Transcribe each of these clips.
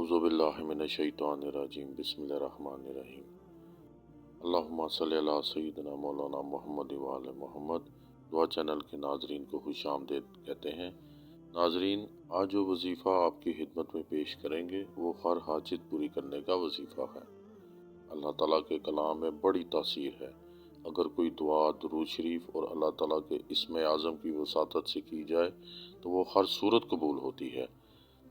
औज़ुबिल्लाहि मिनश्शैतानिर्रजीम बिस्मिल्लाहिर्रहमानिर्रहीम। अल्लाहुम्मा सल्लि अला सय्यिदिना मौलाना मुहम्मद व आले मोहम्मद। दुआ चैनल के नाजरीन को खुशामदीद कहते हैं। नाजरीन, आज जो वजीफ़ा आपकी खिदमत में पेश करेंगे वो हर हाजित पूरी करने का वजीफ़ा है। अल्लाह ताला के कलाम में बड़ी तासीर है। अगर कोई दुआ दुरूद शरीफ और अल्लाह ताला के इस्म आज़म की वसातत से की जाए तो वो हर सूरत कबूल होती है।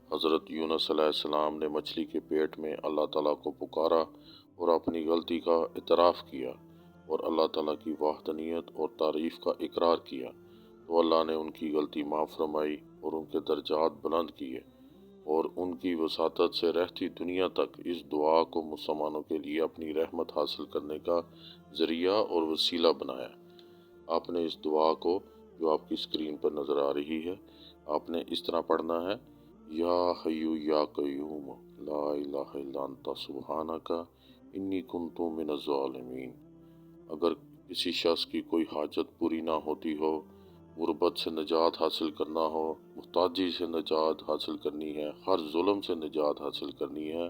हज़रत यूनुस अलैहिस्सलाम ने मछली के पेट में अल्लाह ताला को पुकारा और अपनी गलती का इतराफ़ किया और अल्लाह ताला की वहदानियत और तारीफ़ का इकरार किया, तो अल्लाह ने उनकी गलती माफ़ फरमाई और उनके दर्जात बुलंद किए और उनकी वसातत से रहती दुनिया तक इस दुआ को मुसलमानों के लिए अपनी रहमत हासिल करने का ज़रिया और वसीला बनाया। आपने इस दुआ को, जो आपकी स्क्रीन पर नज़र आ रही है, आपने इस तरह पढ़ना है, या हय्यु या क़य्यूम ला इलाहा इल्ला अंता सुब्हानका इन्नी कुन्तु मिनज़ ज़ालिमीन। अगर किसी शख्स की कोई हाजत पूरी ना होती हो, गुर्बत से निजात हासिल करना हो, मुहताजी से निजात हासिल करनी है, हर जुल्म से निजात हासिल करनी है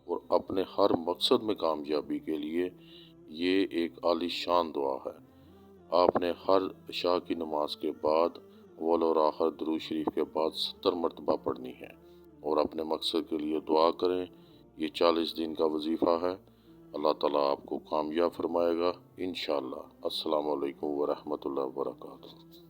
और अपने हर मकसद में कामयाबी के लिए, ये एक आलीशान दुआ है। आपने हर इशा की नमाज के बाद अव्वल और आखिर दुरूद शरीफ के बाद 70 मरतबा पढ़नी है और अपने मकसद के लिए दुआ करें। ये 40 दिन का वजीफ़ा है। अल्लाह ताला आपको कामयाब फरमाएगा इंशाअल्लाह। अस्सलामु अलैकुम व रहमतुल्लाहि व बरकातुहू।